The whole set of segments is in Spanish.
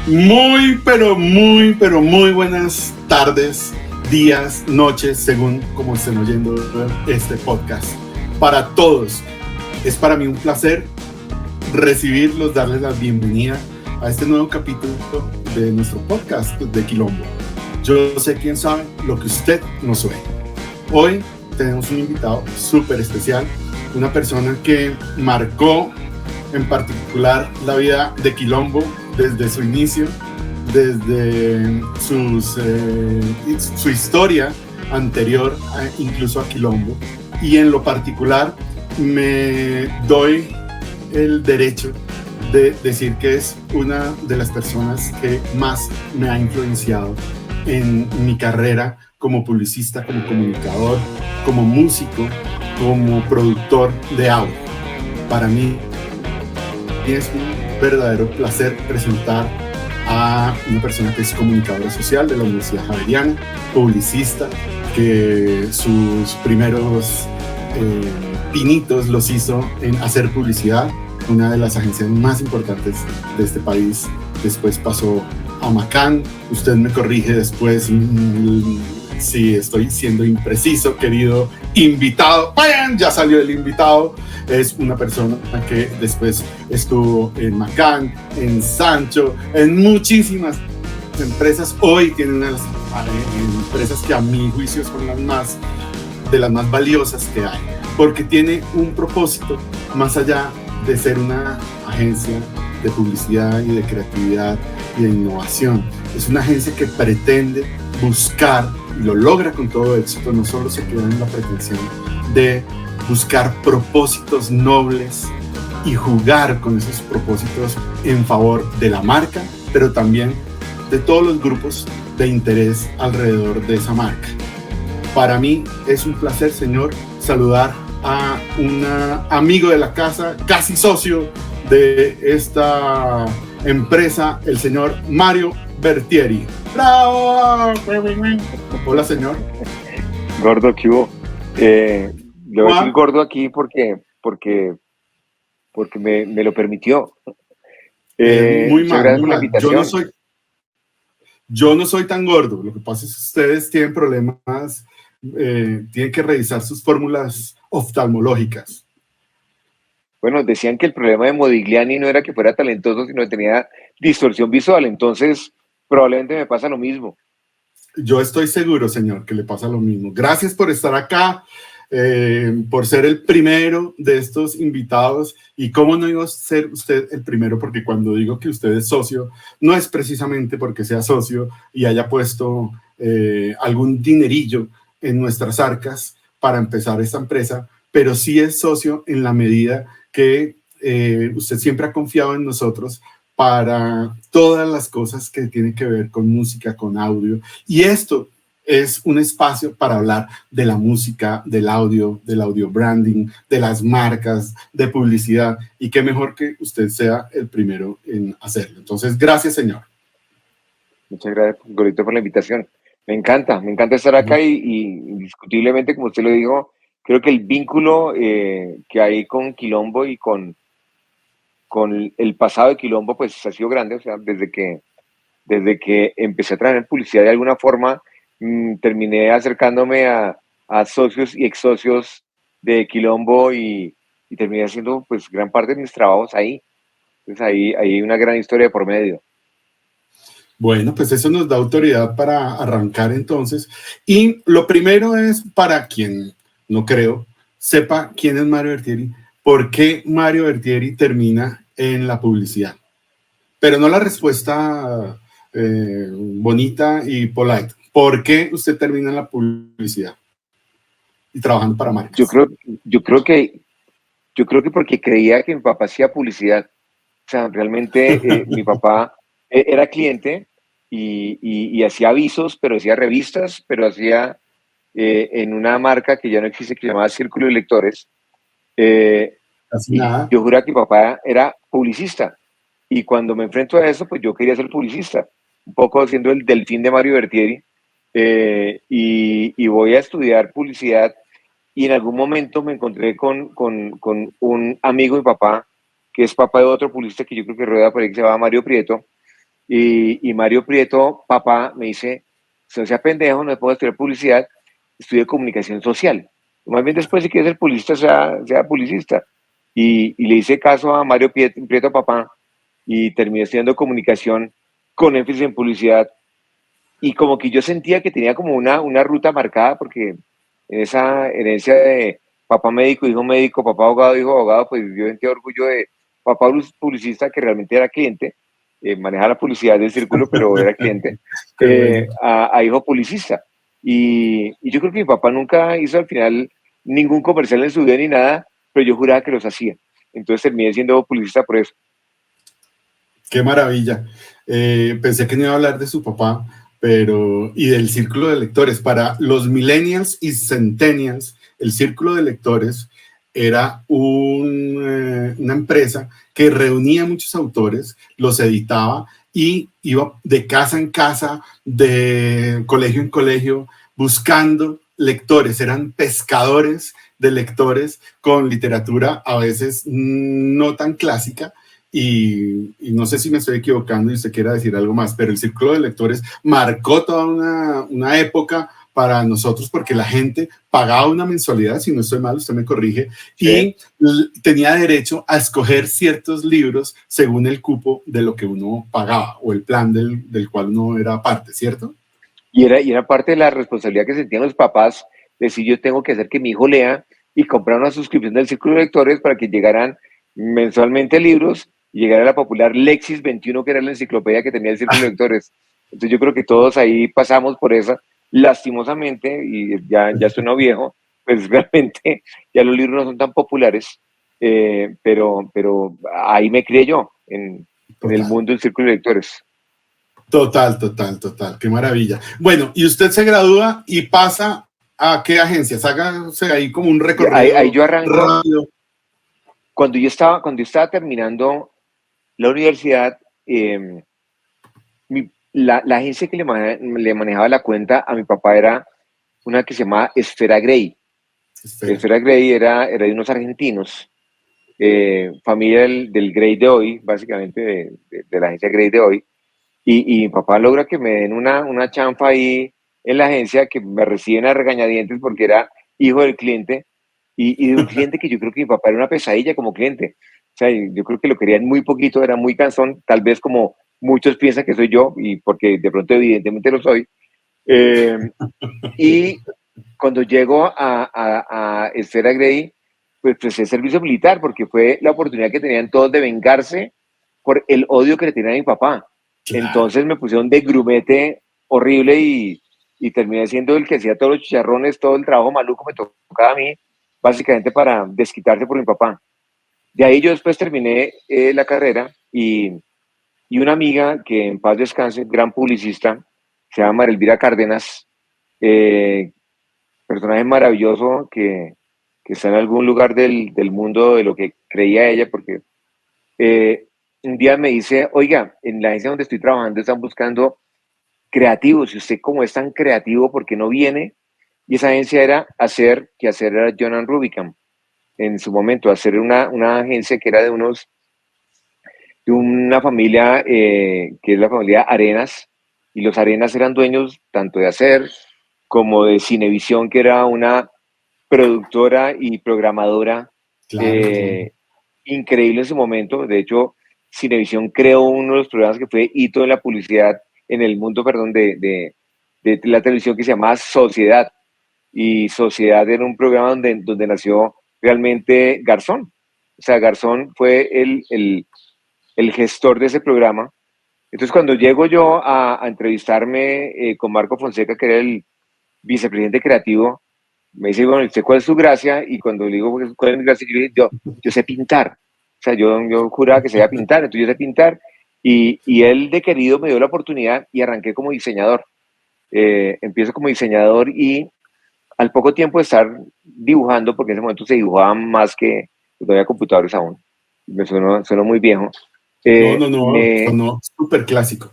Pero muy buenas tardes, días, noches, según como estén oyendo este podcast. Para todos, es para mí un placer recibirlos, darles la bienvenida a este nuevo capítulo de nuestro podcast de Quilombo. Yo sé quién sabe lo que usted no sabe. Hoy tenemos un invitado súper especial, una persona que marcó en particular la vida de Quilombo desde su inicio, desde su historia anterior incluso a Quilombo, y en lo particular me doy el derecho de decir que es una de las personas que más me ha influenciado en mi carrera como publicista, como comunicador, como músico, como productor de audio. Para mí es un verdadero placer presentar a una persona que es comunicadora social de la Universidad Javeriana, publicista, que sus primeros pinitos los hizo en hacer publicidad, una de las agencias más importantes de este país. Después pasó a Macán. Usted me corrige después si estoy siendo impreciso, querido invitado. ¡Vayan! Ya salió el invitado. Es una persona que después estuvo en Macán, en Sancho, en muchísimas empresas. Hoy tiene una de las empresas que a mi juicio son de las más valiosas que hay, porque tiene un propósito más allá de ser una agencia de publicidad y de creatividad y de innovación. Es una agencia que pretende buscar, y lo logra con todo éxito, no solo se queda en la pretensión de buscar propósitos nobles y jugar con esos propósitos en favor de la marca, pero también de todos los grupos de interés alrededor de esa marca. Para mí es un placer, señor, saludar a un amigo de la casa, casi socio de esta empresa, el señor Mario Bertieri. ¡Bravo! Hola, señor. Gordo, ¿qué hubo? Le voy a decir gordo aquí porque me lo permitió. Muy mal, gracias muy por la mal. invitación. Yo no soy tan gordo. Lo que pasa es que ustedes tienen problemas, tienen que revisar sus fórmulas oftalmológicas. Bueno, decían que el problema de Modigliani no era que fuera talentoso, sino que tenía distorsión visual. Entonces, probablemente me pasa lo mismo. Yo estoy seguro, señor, que le pasa lo mismo. Gracias por estar acá, por ser el primero de estos invitados. Y cómo no iba a ser usted el primero, porque cuando digo que usted es socio, no es precisamente porque sea socio y haya puesto algún dinerillo en nuestras arcas para empezar esta empresa, pero sí es socio en la medida que usted siempre ha confiado en nosotros para todas las cosas que tienen que ver con música, con audio. Y esto es un espacio para hablar de la música, del audio branding, de las marcas, de publicidad. Y qué mejor que usted sea el primero en hacerlo. Entonces, gracias, señor. Muchas gracias, Gorito, por la invitación. Me encanta estar acá y indiscutiblemente, como usted lo dijo, creo que el vínculo que hay con Quilombo y con el pasado de Quilombo, pues ha sido grande. O sea, desde que empecé a trabajar en publicidad de alguna forma, terminé acercándome a socios y ex socios de Quilombo y terminé haciendo pues gran parte de mis trabajos ahí. Entonces ahí hay una gran historia por medio. Bueno, pues eso nos da autoridad para arrancar entonces. Y lo primero es, para quien no creo sepa quién es Mario Bertieri, ¿por qué Mario Bertieri termina en la publicidad? Pero no la respuesta bonita y polite. ¿Por qué usted termina en la publicidad y trabajando para marcas? Yo creo que porque creía que mi papá hacía publicidad. O sea, realmente mi papá era cliente y hacía avisos, pero hacía revistas, pero hacía en una marca que ya no existe, que se llamaba Círculo de Lectores. Casi Y nada. yo juraba que mi papá era publicista. Y cuando me enfrento a eso, pues yo quería ser publicista, un poco siendo el delfín de Mario Bertieri. Y voy a estudiar publicidad. Y en algún momento me encontré con un amigo de mi papá, que es papá de otro publicista que yo creo que rueda por ahí, que se llama Mario Prieto. Y Mario Prieto, papá, me dice, si no sea pendejo, no puedo estudiar publicidad, estudie comunicación social. Más bien después si quiere ser publicista, sea publicista. Y le hice caso a Mario Prieto, papá, y terminé estudiando comunicación con énfasis en publicidad. Y como que yo sentía que tenía como una ruta marcada, porque en esa herencia de papá médico, papá abogado, hijo abogado, pues yo sentía orgullo de papá publicista que realmente era cliente, manejaba la publicidad del círculo, pero era cliente, Qué bueno. a hijo publicista. Y yo creo que mi papá nunca hizo al final ningún comercial en su vida ni nada, pero yo juraba que los hacía. Entonces terminé siendo publicista por eso. Qué maravilla. Pensé que no iba a hablar de su papá, pero y del círculo de lectores. Para los millennials y centennials, el círculo de lectores era una empresa que reunía muchos autores, los editaba y iba de casa en casa, de colegio en colegio, buscando lectores. Eran pescadores de lectores con literatura a veces no tan clásica, y no sé si me estoy equivocando y usted quiera decir algo más, pero el círculo de lectores marcó toda una época para nosotros porque la gente pagaba una mensualidad, si no estoy mal, usted me corrige, Sí. y tenía derecho a escoger ciertos libros según el cupo de lo que uno pagaba o el plan del cual uno era parte, ¿cierto? Y era parte de la responsabilidad que sentían los papás, de decir yo tengo que hacer que mi hijo lea y comprar una suscripción del Círculo de Lectores para que llegaran mensualmente libros y llegara a la popular Lexis 21, que era la enciclopedia que tenía el Círculo de Lectores. Entonces yo creo que todos ahí pasamos por esa, lastimosamente, y ya suena viejo, pues realmente ya los libros no son tan populares, pero ahí me crié yo, en el Total. mundo del Círculo de Lectores. Total, total, total. Qué maravilla. Bueno, y usted se gradúa y pasa a qué agencias. Hágase ahí como un Ahí recorrido yo arranco. rápido. Cuando yo estaba terminando la universidad, la agencia que le manejaba la cuenta a mi papá era una que se llamaba Esfera Grey. Espera. Esfera Grey era de unos argentinos, familia del Grey de hoy, básicamente de la agencia Grey de hoy. Y mi papá logra que me den una chanfa ahí en la agencia, que me reciben a regañadientes porque era hijo del cliente y de un cliente que yo creo que mi papá era una pesadilla como cliente. O sea, yo creo que lo querían muy poquito, era muy cansón, tal vez como muchos piensan que soy yo, y porque de pronto evidentemente lo soy. Eh, y cuando llego a Esfera Grey, pues presté servicio militar porque fue la oportunidad que tenían todos de vengarse por el odio que le tenían a mi papá. Claro. Entonces me pusieron de grumete horrible y terminé siendo el que hacía todos los chicharrones, todo el trabajo maluco me tocaba a mí, básicamente para desquitarse por mi papá. De ahí yo después terminé la carrera y una amiga que en paz descanse, gran publicista, se llama María Elvira Cárdenas, eh, personaje maravilloso que está en algún lugar del mundo de lo que creía ella, porque eh, un día me dice, oiga, en la agencia donde estoy trabajando están buscando creativos, y usted como es tan creativo, ¿por qué no viene? Y esa agencia era hacer era Jonan Rubicam en su momento, hacer una agencia que era de una familia que es la familia Arenas, y los Arenas eran dueños tanto de Hacer como de Cinevisión, que era una productora y programadora Claro, claro. eh, increíble en su momento. De hecho, Cinevisión creó uno de los programas que fue hito en la publicidad, en el mundo, perdón, de la televisión, que se llamaba Sociedad. Y Sociedad era un programa donde nació realmente Garzón. O sea, Garzón fue el gestor de ese programa. Entonces, cuando llego yo a entrevistarme con Marco Fonseca, que era el vicepresidente creativo, me dice, bueno, ¿usted cuál es su gracia? Y cuando le digo, ¿cuál es mi gracia? Yo le dije, yo sé pintar. O sea, yo juraba que sabía pintar, entonces yo sé pintar. Y él de querido me dio la oportunidad y arranqué como diseñador. Empiezo como diseñador y al poco tiempo de estar dibujando, porque en ese momento se dibujaba más que no había computadores aún, me sueno muy viejo, No, no, no, me, sonó súper clásico.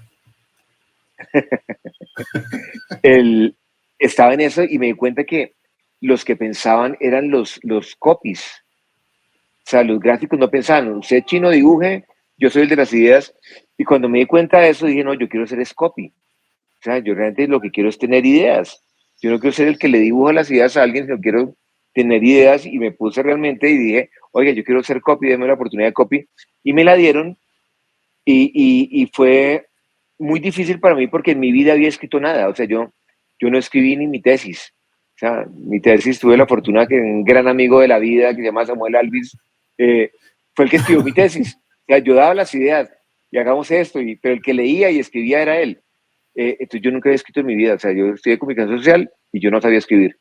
el, estaba en eso y me di cuenta que los que pensaban eran los copies. O sea, los gráficos no pensaban, usted chino dibuje, yo soy el de las ideas. Y cuando me di cuenta de eso, dije, no, yo quiero ser copy. O sea, yo realmente lo que quiero es tener ideas. Yo no quiero ser el que le dibuja las ideas a alguien, sino quiero tener ideas, y me puse realmente y dije, oiga, yo quiero ser copy, déme la oportunidad de copy. Y me la dieron, y fue muy difícil para mí porque en mi vida había escrito nada. O sea, yo no escribí ni mi tesis. O sea, mi tesis, tuve la fortuna que un gran amigo de la vida que se llama Samuel Alvis fue el que escribió mi tesis. O sea, yo daba las ideas y hagamos esto, pero el que leía y escribía era él. Entonces yo nunca había escrito en mi vida. O sea, yo estudié comunicación social y yo no sabía escribir.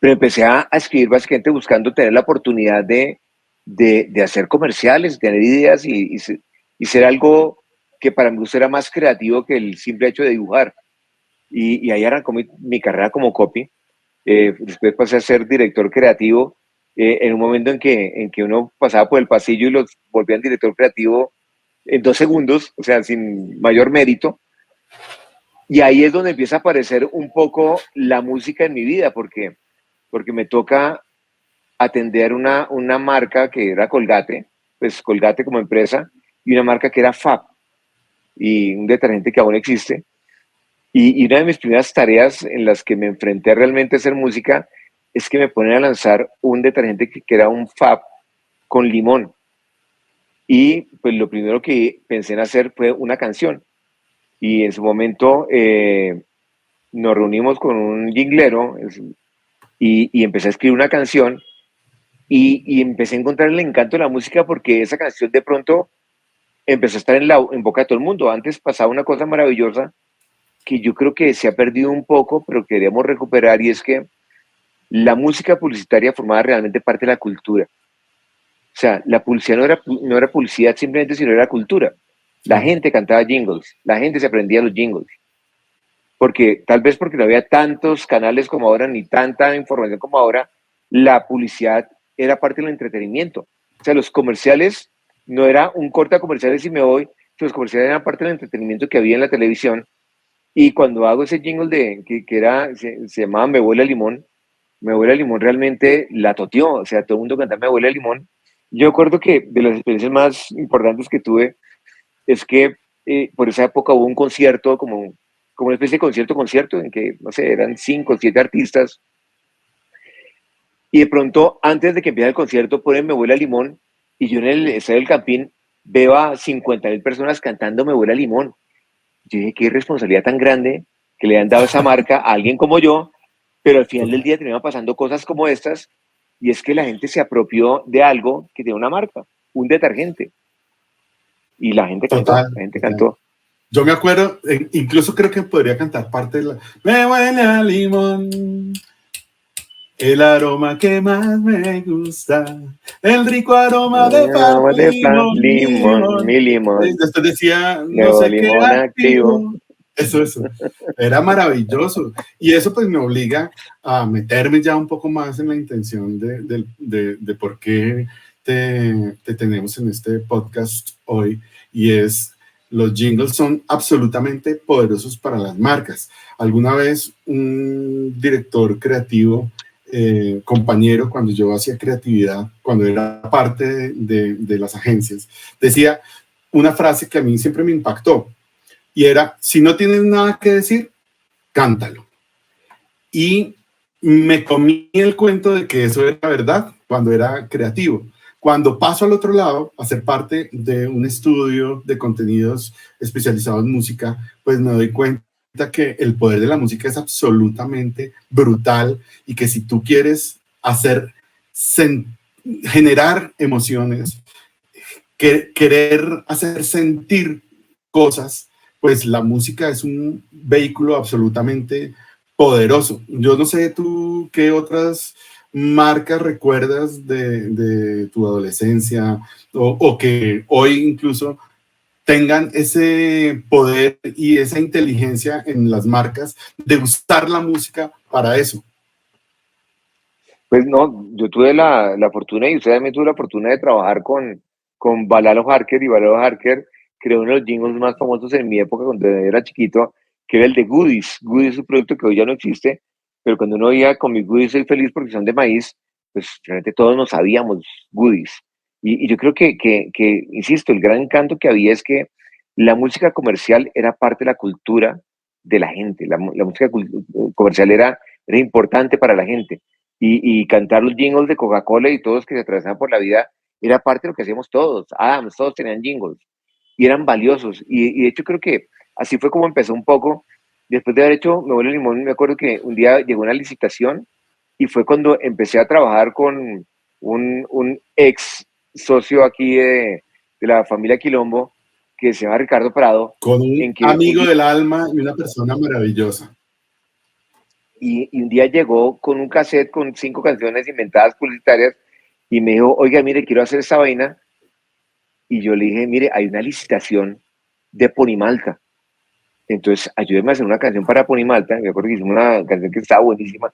Pero empecé a escribir básicamente buscando tener la oportunidad de hacer comerciales, tener ideas y ser algo que para mí era más creativo que el simple hecho de dibujar. Y ahí arrancó mi carrera como copy. Después pasé a ser director creativo en un momento en que uno pasaba por el pasillo y los volvían director creativo en 2 segundos, o sea, sin mayor mérito. Y ahí es donde empieza a aparecer un poco la música en mi vida, porque me toca atender una marca que era Colgate, pues Colgate como empresa, y una marca que era Fab, y un detergente que aún existe. Y una de mis primeras tareas en las que me enfrenté realmente a hacer música es que me ponen a lanzar un detergente que era un Fab con limón. Y pues lo primero que pensé en hacer fue una canción. Y en su momento nos reunimos con un jinglero y empecé a escribir una canción, y empecé a encontrar el encanto de la música porque esa canción de pronto empezó a estar en boca de todo el mundo. Antes pasaba una cosa maravillosa que yo creo que se ha perdido un poco, pero queríamos recuperar, y es que la música publicitaria formaba realmente parte de la cultura. O sea, la publicidad no era publicidad simplemente, sino era cultura. La gente cantaba jingles, la gente se aprendía los jingles, porque tal vez porque no había tantos canales como ahora, ni tanta información como ahora, la publicidad era parte del entretenimiento. O sea, los comerciales no era un corte a comerciales y me voy, los comerciales eran parte del entretenimiento que había en la televisión. Y cuando hago ese jingle se llamaba Me Huele a Limón, Me Huele a Limón realmente la toteó. O sea, todo el mundo cantaba Me Huele a Limón. Yo recuerdo que de las experiencias más importantes que tuve es que por esa época hubo un concierto, como una especie de concierto, en que, no sé, eran 5 o 7 artistas, y de pronto, antes de que empiece el concierto, ponen Me Huele a Limón, y yo en el estadio del Campín veo a 50.000 personas cantando Me Huele a Limón. Yo dije, qué responsabilidad tan grande que le han dado esa marca a alguien como yo, pero al final del día terminaron pasando cosas como estas, y es que la gente se apropió de algo que tiene una marca, un detergente, y la gente cantó, Total, la gente total. cantó. Yo me acuerdo, incluso creo que podría cantar parte de la... Me huele a limón, el aroma que más me gusta, el rico aroma de pan, De pan, limón, mi limón, limón. mi limón, Después decía, no nuevo sé qué limón activo. activo. Eso. Era maravilloso. Y eso pues me obliga a meterme ya un poco más en la intención de por qué te tenemos en este podcast hoy. Y es, los jingles son absolutamente poderosos para las marcas. Alguna vez un director creativo, compañero, cuando yo hacía creatividad, cuando era parte de las agencias, decía una frase que a mí siempre me impactó, y era, si no tienes nada que decir, cántalo. Y me comí el cuento de que eso era verdad cuando era creativo. Cuando paso al otro lado, a ser parte de un estudio de contenidos especializados en música, pues me doy cuenta que el poder de la música es absolutamente brutal, y que si tú quieres generar emociones, querer hacer sentir cosas, pues la música es un vehículo absolutamente poderoso. Yo no sé tú qué otras marcas recuerdas de tu adolescencia, o que hoy incluso tengan ese poder y esa inteligencia en las marcas de usar la música para eso. Pues no, yo tuve la fortuna, y usted también tuvo la fortuna de trabajar con Balalo Harker, y Balalo Harker creó uno de los jingles más famosos en mi época cuando era chiquito, que era el de Goodies. Goodies es un producto que hoy ya no existe, pero cuando uno oía con mis Goodies soy feliz porque son de maíz, pues realmente todos nos sabíamos Goodies. Y yo creo que, insisto, el gran encanto que había es que la música comercial era parte de la cultura de la gente. La música comercial era importante para la gente. Y cantar los jingles de Coca-Cola y todos que se atravesaban por la vida era parte de lo que hacíamos todos. Adams, todos tenían jingles y eran valiosos. Y de hecho creo que así fue como empezó un poco. Después de haber hecho Me Huele el Limón, me acuerdo que un día llegó una licitación y fue cuando empecé a trabajar con un ex socio aquí de la familia Quilombo, que se llama Ricardo Prado. Con un en que amigo del alma y una persona maravillosa. y un día llegó con un cassette con 5 canciones inventadas publicitarias y me dijo, oiga, mire, quiero hacer esta vaina. Y yo le dije, mire, hay una licitación de Ponimalta. Entonces, ayúdeme a hacer una canción para Ponimalta. Me acuerdo que hicimos una canción que estaba buenísima.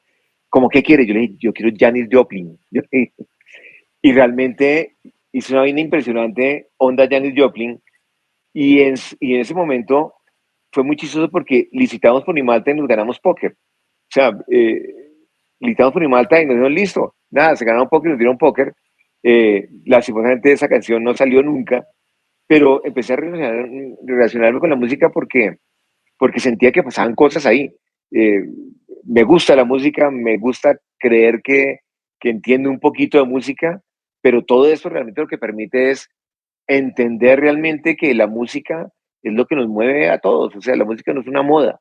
¿Cómo qué quiere? Yo le dije, yo quiero Janis Joplin. Y realmente hizo una vaina impresionante, onda Janis Joplin. Y en ese momento fue muy chistoso porque licitamos Ponimalta y nos ganamos póker. O sea, licitamos Ponimalta y nos dijeron, listo. Nada, se ganaron póker y nos dieron póker. Lastimosamente esa canción no salió nunca, pero empecé a relacionarme con la música porque sentía que pasaban cosas ahí. Eh, Me gusta la música, me gusta creer que entiendo un poquito de música, pero todo eso realmente lo que permite es entender realmente que la música es lo que nos mueve a todos. O sea, la música no es una moda,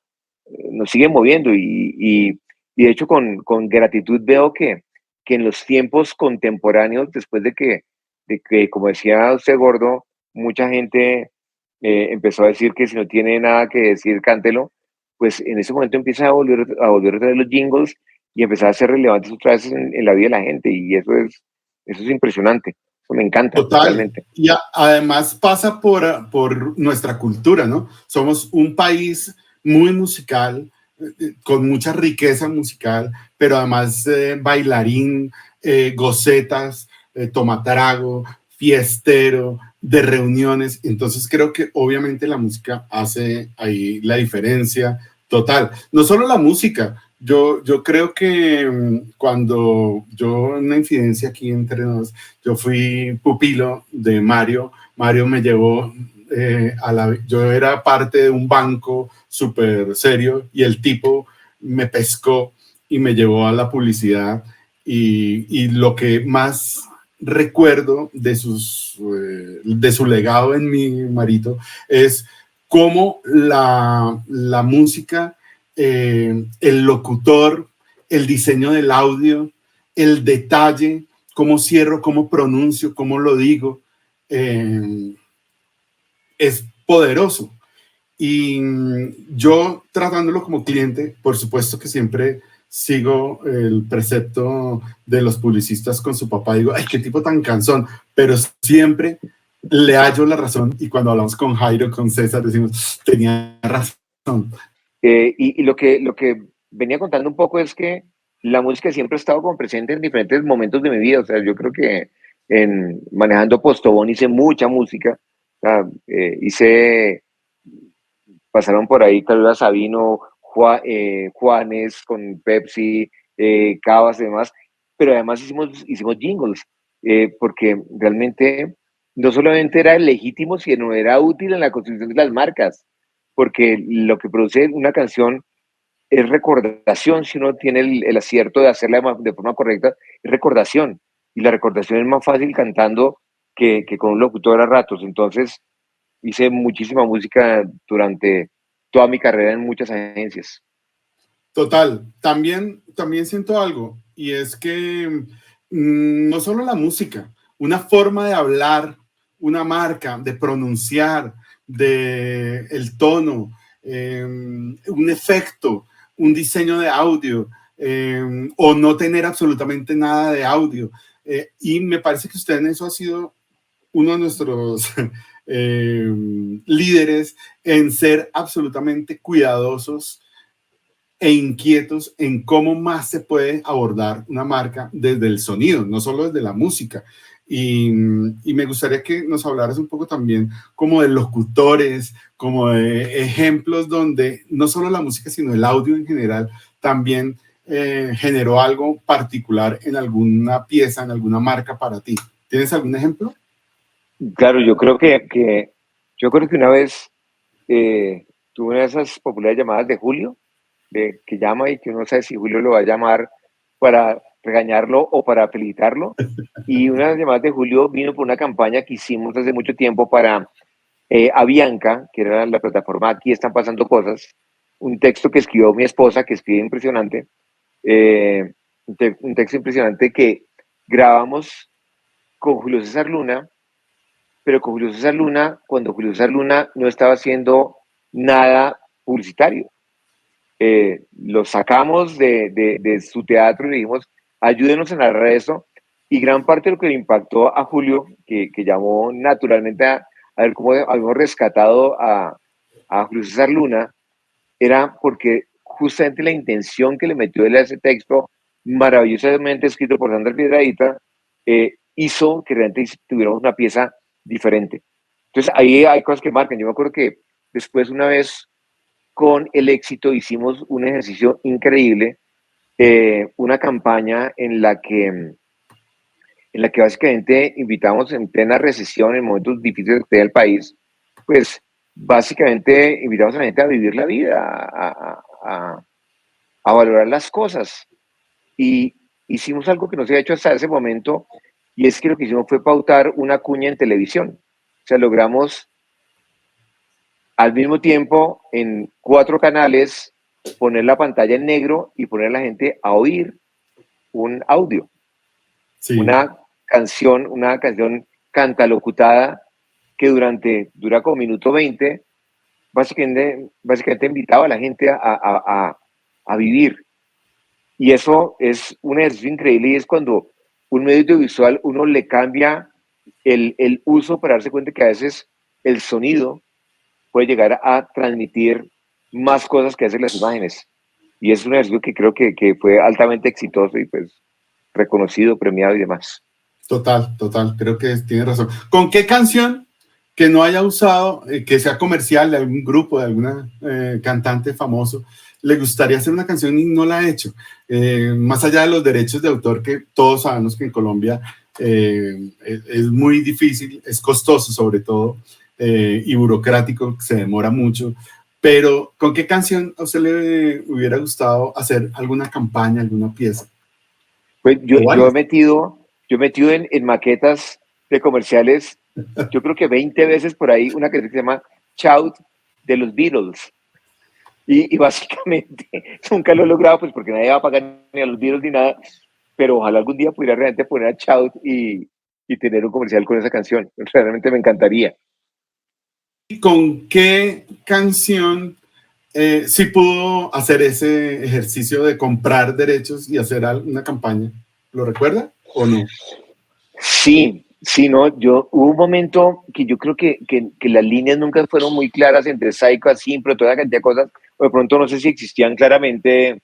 nos sigue moviendo y de hecho con gratitud veo que en los tiempos contemporáneos, después de que, como decía usted, Gordo, mucha gente empezó a decir que si no tiene nada que decir, cántelo, pues en ese momento empieza a volver a traer los jingles y empezar a ser relevantes otra vez en la vida de la gente y eso es impresionante, eso me encanta, Total. realmente. Y además pasa por nuestra cultura, ¿no? Somos un país muy musical, con mucha riqueza musical, pero además bailarín, gocetas, tomatrago, fiestero, de reuniones. Entonces creo que obviamente la música hace ahí la diferencia total. No solo la música, yo creo que cuando yo, una infidencia aquí entre nos, yo fui pupilo de Mario. Mario me llevó yo era parte de un banco súper serio y el tipo me pescó y me llevó a la publicidad y lo que más recuerdo de su legado en mi Marito es cómo la música, el locutor, el diseño del audio, el detalle, cómo cierro, cómo pronuncio, cómo lo digo, es poderoso. Y yo tratándolo como cliente, por supuesto que siempre sigo el precepto de los publicistas con su papá. Digo, ay, qué tipo tan cansón, pero siempre le hallo la razón. Y cuando hablamos con Jairo, con César, decimos, tenía razón. Y lo que venía contando un poco es que la música siempre ha estado como presente en diferentes momentos de mi vida. O sea, yo creo que manejando Postobón hice mucha música. O sea, pasaron por ahí Carlos Sabino, Juanes con Pepsi, Cavas y demás, pero además hicimos jingles, porque realmente no solamente era legítimo, sino era útil en la construcción de las marcas, porque lo que produce una canción es recordación. Si uno tiene el acierto de hacerla de forma correcta, es recordación, y la recordación es más fácil cantando que con un locutor a ratos. Entonces hice muchísima música durante toda mi carrera en muchas agencias. Total, también siento algo, y es que no solo la música, una forma de hablar, una marca, de pronunciar, de el tono, un efecto, un diseño de audio, o no tener absolutamente nada de audio. Y me parece que usted en eso ha sido uno de nuestros líderes en ser absolutamente cuidadosos e inquietos en cómo más se puede abordar una marca desde el sonido, no solo desde la música. Y me gustaría que nos hablaras un poco también como de locutores, como de ejemplos donde no solo la música, sino el audio en general también generó algo particular en alguna pieza, en alguna marca para ti. ¿Tienes algún ejemplo? Claro, yo creo que una vez tuve una de esas populares llamadas de Julio, que llama y que uno no sabe si Julio lo va a llamar para regañarlo o para felicitarlo. Y una de las llamadas de Julio vino por una campaña que hicimos hace mucho tiempo para Avianca, que era la plataforma Aquí Están Pasando Cosas, un texto que escribió mi esposa, que escribe impresionante, un texto impresionante que grabamos con Julio César Luna, pero con Julio César Luna, cuando Julio César Luna no estaba haciendo nada publicitario. Lo sacamos de su teatro y le dijimos, ayúdenos a narrar eso. Y gran parte de lo que le impactó a Julio, que llamó naturalmente a ver cómo habíamos rescatado a Julio César Luna, era porque justamente la intención que le metió él a ese texto, maravillosamente escrito por Sandra Piedradita, hizo que realmente tuviéramos una pieza diferente. Entonces ahí hay cosas que marcan. Yo me acuerdo que después una vez con el éxito hicimos un ejercicio increíble, una campaña en la que básicamente invitamos en plena recesión, en momentos difíciles del país, pues básicamente invitamos a la gente a vivir la vida, a valorar las cosas. Y hicimos algo que no se había hecho hasta ese momento, y es que lo que hicimos fue pautar una cuña en televisión. O sea, logramos al mismo tiempo en 4 canales poner la pantalla en negro y poner a la gente a oír un audio. Sí. Una canción cantalocutada que dura como minuto 20, básicamente invitaba a la gente a vivir. Y eso es un ejercicio increíble, y es cuando un medio audiovisual uno le cambia el uso para darse cuenta que a veces el sonido puede llegar a transmitir más cosas que hacer las imágenes. Y es un ejercicio que creo que fue altamente exitoso y pues reconocido, premiado y demás. Total, creo que tiene razón. ¿Con qué canción que no haya usado, que sea comercial, de algún grupo, de alguna cantante famoso, le gustaría hacer una canción y no la ha hecho? Más allá de los derechos de autor, que todos sabemos que en Colombia es muy difícil, es costoso sobre todo, y burocrático, se demora mucho. Pero, ¿con qué canción a usted le hubiera gustado hacer alguna campaña, alguna pieza? Pues yo he metido en maquetas de comerciales, yo creo que 20 veces por ahí, una que se llama Shout de los Beatles. Y básicamente nunca lo he logrado, pues porque nadie va a pagar ni a los Beatles ni nada, pero ojalá algún día pudiera realmente poner a Shout y tener un comercial con esa canción. Realmente me encantaría. ¿Con qué canción sí pudo hacer ese ejercicio de comprar derechos y hacer una campaña? ¿Lo recuerda o no? Sí, no, hubo un momento que yo creo que las líneas nunca fueron muy claras entre Psycho a Simpro, toda la cantidad de cosas, o de pronto no sé si existían claramente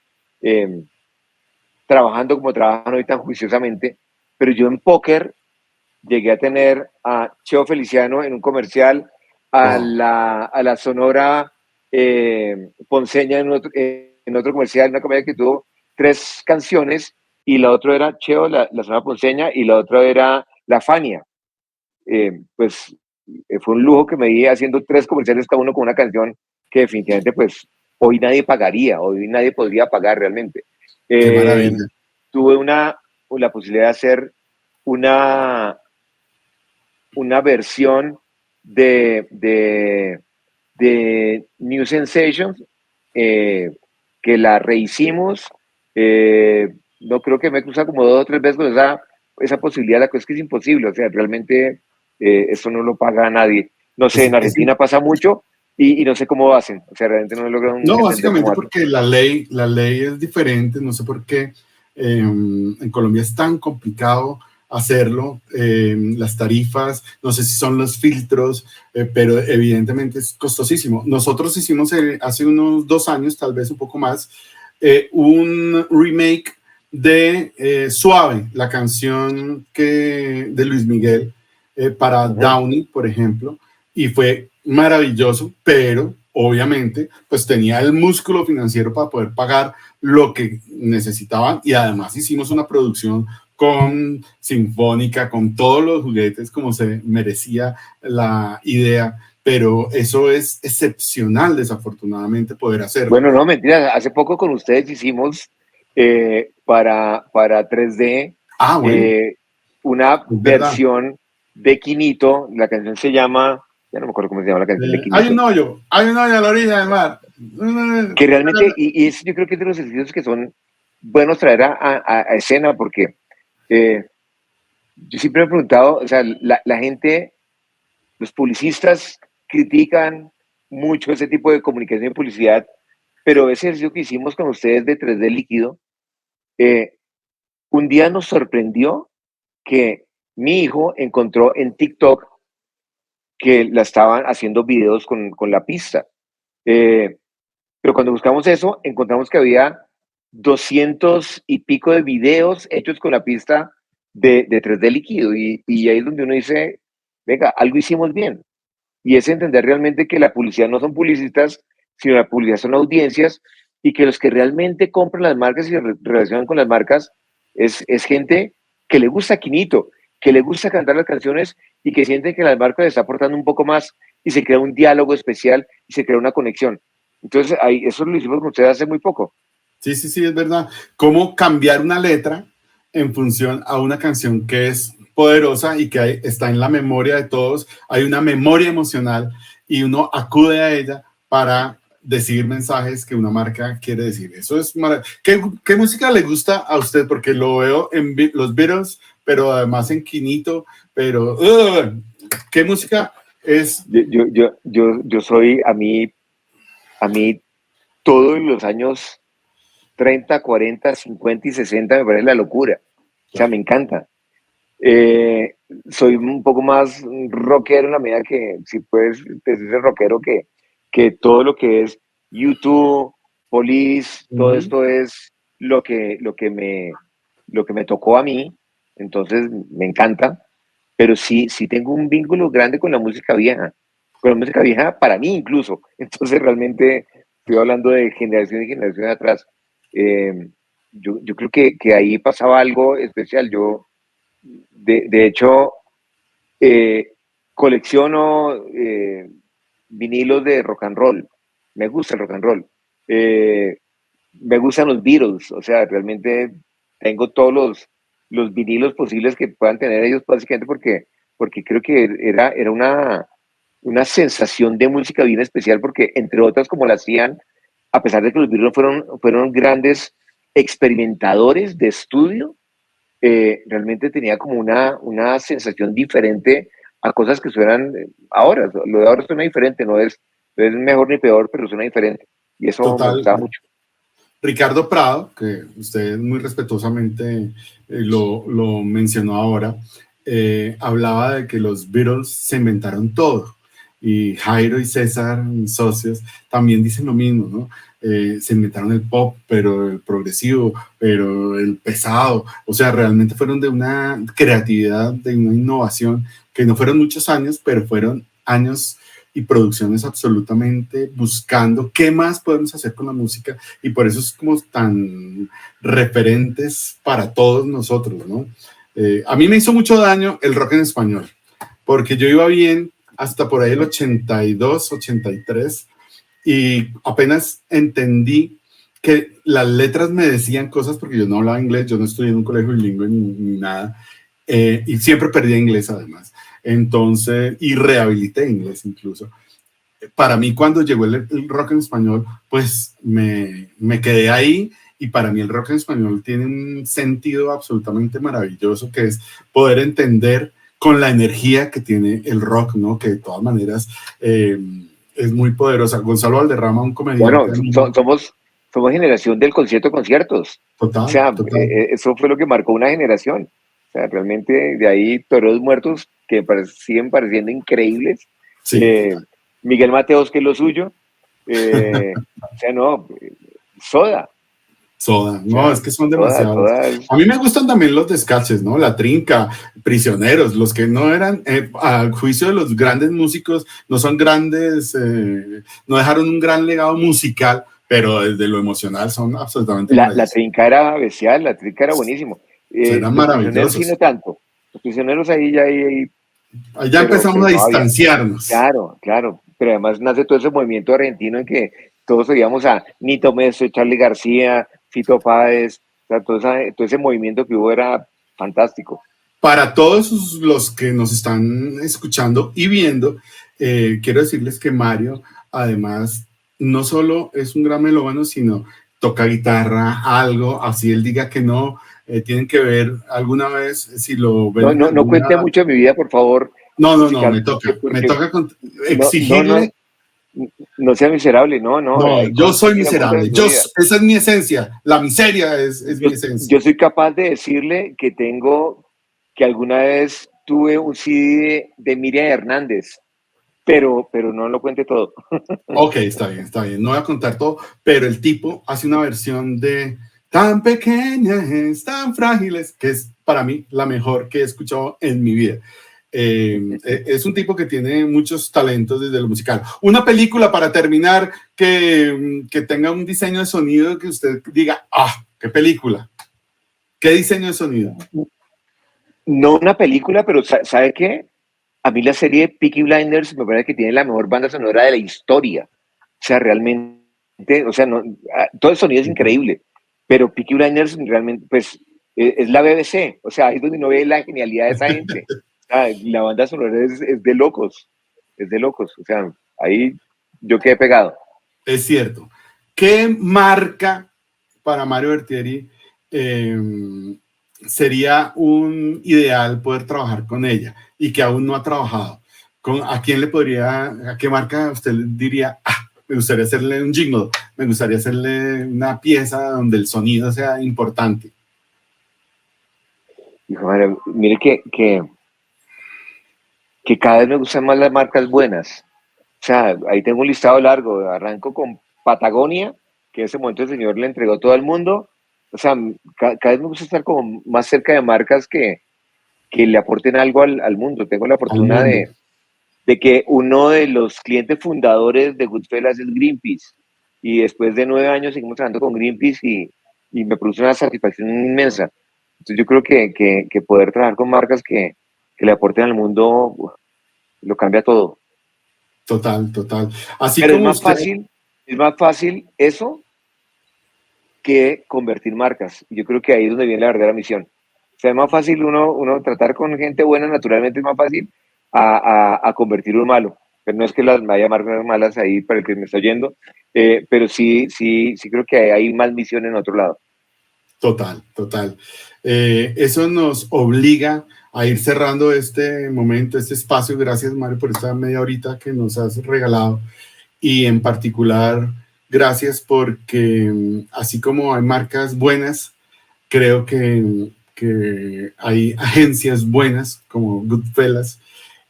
trabajando como trabajan hoy tan juiciosamente, pero yo en póker llegué a tener a Cheo Feliciano en un comercial, a la Sonora Ponceña en otro comercial, una comedia que tuvo 3 canciones, y la otra era Cheo, la Sonora Ponceña, y la otra era La Fania. Pues fue un lujo que me di haciendo 3 comerciales cada uno con una canción que definitivamente pues hoy nadie pagaría, hoy nadie podría pagar realmente. Qué maravilla. Tuve la posibilidad de hacer una versión de New Sensations, que la rehicimos. No creo que me he cruzado como 2 o 3 veces con esa posibilidad. La cosa es que es imposible, o sea, realmente eso no lo paga nadie. No sé, en Argentina pasa mucho y no sé cómo hacen, o sea, realmente no logran. No, básicamente porque la ley es diferente, no sé por qué en Colombia es tan complicado hacerlo, las tarifas, no sé si son los filtros, pero evidentemente es costosísimo. Nosotros hicimos hace unos 2 años, tal vez un poco más, un remake de Suave, la canción de Luis Miguel, para Downey, por ejemplo, y fue maravilloso, pero obviamente pues tenía el músculo financiero para poder pagar lo que necesitaban, y además hicimos una producción con sinfónica, con todos los juguetes como se merecía la idea, pero eso es excepcional, desafortunadamente, poder hacerlo. Bueno, no, mentira, hace poco con ustedes hicimos para 3D Bueno, una es verdad. versión de Quinito, la canción se llama, ya no me acuerdo cómo se llama la canción de Hay Quinito, un hoyo a la orilla del mar. que realmente, y eso yo creo que es de los ejercicios que son buenos traer a escena, porque yo siempre me he preguntado, o sea, la gente, los publicistas critican mucho ese tipo de comunicación y publicidad, pero ese ejercicio que hicimos con ustedes de 3D líquido, eh, un día nos sorprendió que mi hijo encontró en TikTok que la estaban haciendo videos con la pista. Eh, pero cuando buscamos eso, encontramos que había 200 y pico de videos hechos con la pista de 3D líquido. Y ahí es donde uno dice, venga, algo hicimos bien. Y es entender realmente que la publicidad no son publicistas, sino la publicidad son audiencias y que los que realmente compran las marcas y se relacionan con las marcas es gente que le gusta Quinito, que le gusta cantar las canciones y que sienten que las marcas les está aportando un poco más y se crea un diálogo especial y se crea una conexión. Entonces, ahí, eso lo hicimos con ustedes hace muy poco. Sí, sí, sí, es verdad. Cómo cambiar una letra en función a una canción que es poderosa y que está en la memoria de todos. Hay una memoria emocional y uno acude a ella para decir mensajes que una marca quiere decir. Eso es maravilloso. ¿Qué música le gusta a usted? Porque lo veo en los Beatles, pero además en Quinito, pero ¿qué música es? Yo soy, a mí todos los años 30, 40, 50 y 60 me parece la locura. O sea, me encanta. Eh, Soy un poco más rockero en la medida que, si puedes decirse rockero, que todo lo que es YouTube, Police, todo Uh-huh. esto es lo que me tocó a mí. Entonces, me encanta. Pero sí tengo un vínculo grande con la música vieja para mí incluso. Entonces realmente estoy hablando de generación y generación de atrás. Eh, yo creo que ahí pasaba algo especial. Yo, de hecho, eh, colecciono vinilos de rock and roll. Me gusta el rock and roll. Eh, Me gustan los Beatles, o sea, realmente tengo todos los vinilos posibles que puedan tener ellos, básicamente porque creo que era una sensación de música bien especial, porque entre otras, como la hacían, a pesar de que los Beatles fueron grandes experimentadores de estudio, realmente tenía como una sensación diferente a cosas que suenan ahora. Lo de ahora suena diferente, no es mejor ni peor, pero suena diferente. Y eso me Total. gustaba mucho. Ricardo Prado, que usted muy respetuosamente lo mencionó ahora, hablaba de que los Beatles se inventaron todo. Y Jairo y César, mis socios, también dicen lo mismo, ¿no? Se inventaron el pop, pero el progresivo, pero el pesado. O sea, realmente fueron de una creatividad, de una innovación, que no fueron muchos años, pero fueron años y producciones absolutamente buscando qué más podemos hacer con la música, y por eso es como tan referentes para todos nosotros, ¿no? A mí me hizo mucho daño el rock en español, porque yo iba bien hasta por ahí el 82, 83, y apenas entendí que las letras me decían cosas, porque yo no hablaba inglés, yo no estudié en un colegio bilingüe ni nada, y siempre perdía inglés además. Entonces, y rehabilité inglés incluso. Para mí, cuando llegó el rock en español, pues me quedé ahí, y para mí el rock en español tiene un sentido absolutamente maravilloso, que es poder entender con la energía que tiene el rock, ¿no? Que de todas maneras es muy poderosa. Gonzalo Valderrama, un comediante Bueno, amigo. somos generación del concierto conciertos. O Total, sea, total. eso fue lo que marcó una generación. O sea, realmente de ahí toreros muertos que siguen pareciendo increíbles. Sí. Eh, Miguel Mateos, que es lo suyo. O sea, no, Soda. Soda, O no, sea, es que son Soda, demasiados. Soda es, A mí me gustan también los descaches, ¿no? La Trinca, Prisioneros, los que no eran, al juicio de los grandes músicos, no son grandes, no dejaron un gran legado musical, pero desde lo emocional son absolutamente la maravillosos. trinca era bestial, la trinca era buenísimo. Eran Los prisioneros sí no maravillosos. tanto. Los prisioneros ahí ya hay Ya empezamos a pero no había. distanciarnos. Claro, claro, pero además nace todo ese movimiento argentino en que todos oíamos a Nito Mestre, Charly García, Fito Páez, o sea, todo ese movimiento que hubo era fantástico. Para todos los que nos están escuchando y viendo, quiero decirles que Mario, además, no solo es un gran melómano, sino toca guitarra, algo, así él diga que no, tienen que ver alguna vez, si lo ven No, en no, no alguna... cuente mucho de mi vida, por favor, No, no, no, musical, me porque toca no, no, no, exigirle. no sea miserable, no, no, No, ahí yo soy diga cosas miserable, de su vida. esa es mi esencia, la miseria es mi esencia. Yo soy capaz de decirle que alguna vez tuve un CD de Miriam Hernández, pero no lo cuente todo. Ok, está bien, no voy a contar todo, pero el tipo hace una versión de Tan pequeñas, tan frágiles, que es para mí la mejor que he escuchado en mi vida. Es un tipo que tiene muchos talentos desde lo musical. Una película para terminar que tenga un diseño de sonido que usted diga, ah, qué película, qué diseño de sonido. No una película, pero ¿sabe qué? A mí la serie Peaky Blinders me parece que tiene la mejor banda sonora de la historia. O sea, realmente, o sea, no, todo el sonido es increíble, pero Peaky Blinders realmente, pues, es la BBC. O sea, ahí es donde uno ve la genialidad de esa gente. O sea, la banda sonora es de locos, es de locos. O sea, ahí yo quedé pegado. Es cierto. ¿Qué marca para Mario Bertieri sería un ideal poder trabajar con ella y que aún no ha trabajado? ¿A quién le podría, a qué marca usted diría, ah, me gustaría hacerle un jingle, me gustaría hacerle una pieza donde el sonido sea importante? Hijo, madre, mire que cada vez me gustan más las marcas buenas. O sea, ahí tengo un listado largo. Arranco con Patagonia, que en ese momento el señor le entregó todo al mundo. O sea, cada vez me gusta estar como más cerca de marcas que le aporten algo al mundo. Tengo la Al fortuna mundo. de que uno de los clientes fundadores de Goodfellas es Greenpeace. Y después de 9 años seguimos trabajando con Greenpeace y me produce una satisfacción inmensa. Entonces yo creo que poder trabajar con marcas que le aporten al mundo lo cambia todo. Total, total. Así Pero como usted, es más fácil eso que convertir marcas. Y yo creo que ahí es donde viene la verdadera misión. O sea, es más fácil uno tratar con gente buena, naturalmente es más fácil a convertir un malo. Pero no es que las haya marcas malas ahí para el que me está oyendo, pero sí creo que hay más misión en otro lado. total, total. Eso nos obliga a ir cerrando este momento, este espacio. Gracias, Mario, por esta media horita que nos has regalado. Y en particular, gracias porque así como hay marcas buenas, creo que hay agencias buenas como Goodfellas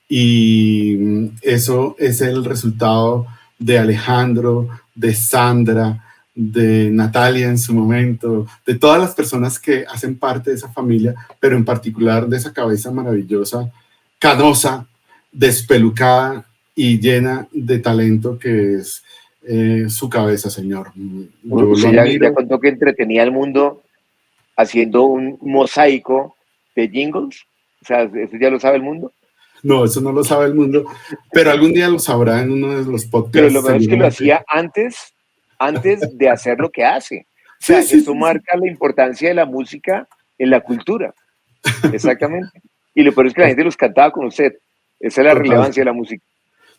y eso es el resultado de Alejandro, de Sandra, de Natalia en su momento, de todas las personas que hacen parte de esa familia, pero en particular de esa cabeza maravillosa, canosa, despelucada y llena de talento que es su cabeza, señor. Yo lo Usted ya admiro. contó que entretenía al mundo haciendo un mosaico de jingles. O sea, eso ya lo sabe el mundo. No, eso no lo sabe el mundo, pero algún día lo sabrá en uno de los Pero lo podcasts, mejor es que lo seguramente. hacía antes de hacer lo que hace. O sea, Sí, sí, eso sí, sí. marca la importancia de la música en la cultura. Exactamente. Y lo peor es que la gente los cantaba con usted. Esa es la Total. relevancia de la música.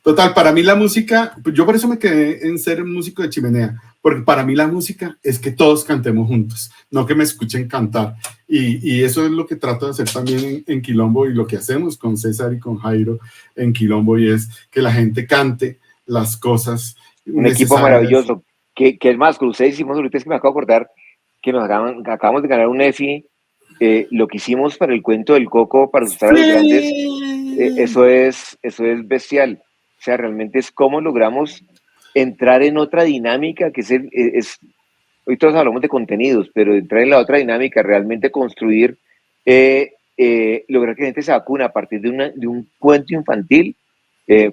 Total, para mí la música, yo por eso me quedé en ser músico de chimenea, porque para mí la música es que todos cantemos juntos, no que me escuchen cantar. Y eso es lo que trato de hacer también en Quilombo y lo que hacemos con César y con Jairo en Quilombo, y es que la gente cante las cosas Un equipo necesarias. maravilloso. Que es más, con ustedes hicimos ahorita, es que me acabo de acordar que acabamos de ganar un EFI. Lo que hicimos para el cuento del Coco, para asustar a los grandes, ¡Sí! eso es bestial. O sea, realmente es cómo logramos entrar en otra dinámica, que hoy todos hablamos de contenidos, pero entrar en la otra dinámica, realmente construir, lograr que la gente se vacune a partir de un cuento infantil,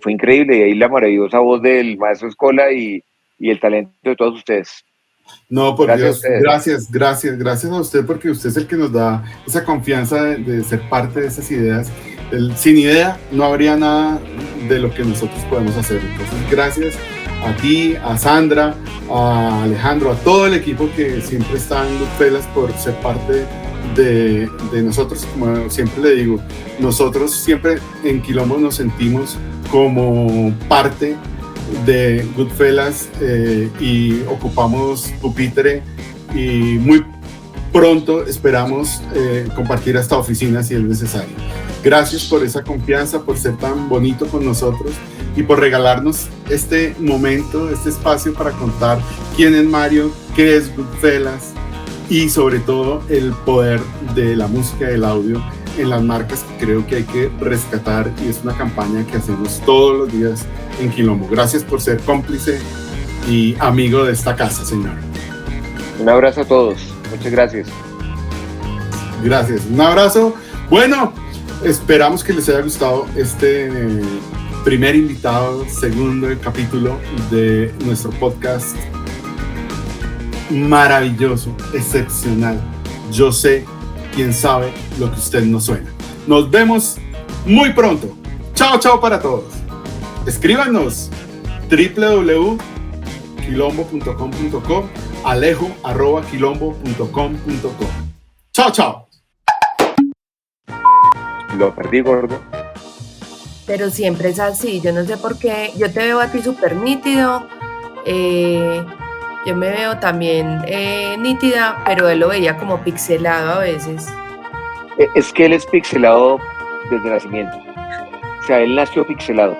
fue increíble. Y ahí la maravillosa voz del maestro Escola y el talento de todos ustedes. No, por Gracias a Dios, ustedes. gracias, gracias, gracias a usted porque usted es el que nos da esa confianza de ser parte de esas ideas sin idea no habría nada de lo que nosotros podemos hacer. Entonces, gracias a ti, a Sandra, a Alejandro, a todo el equipo que siempre está en Goodfellas por ser parte de nosotros. Como siempre le digo, nosotros siempre en Quilombo nos sentimos como parte de Goodfellas y ocupamos pupitre, y muy pronto esperamos compartir hasta oficina si es necesario. Gracias por esa confianza, por ser tan bonito con nosotros y por regalarnos este momento, este espacio para contar quién es Mario, qué es Goodfellas y sobre todo el poder de la música y el audio en las marcas que creo que hay que rescatar, y es una campaña que hacemos todos los días en Quilombo. Gracias por ser cómplice y amigo de esta casa, señor. Un abrazo a todos. Muchas gracias. Gracias. Un abrazo. Bueno, esperamos que les haya gustado este primer invitado, segundo capítulo de nuestro podcast. Maravilloso, excepcional. Yo sé, quién sabe lo que usted nos suena. Nos vemos muy pronto. Chao, chao para todos. Escríbanos www.quilombo.com.co, alejo@quilombo.com.co. Chao, chao. Lo perdí, gordo. Pero siempre es así, yo no sé por qué. Yo te veo a ti súper nítido, yo me veo también nítida, pero él lo veía como pixelado a veces. Es que él es pixelado desde nacimiento. O sea, él nació pixelado.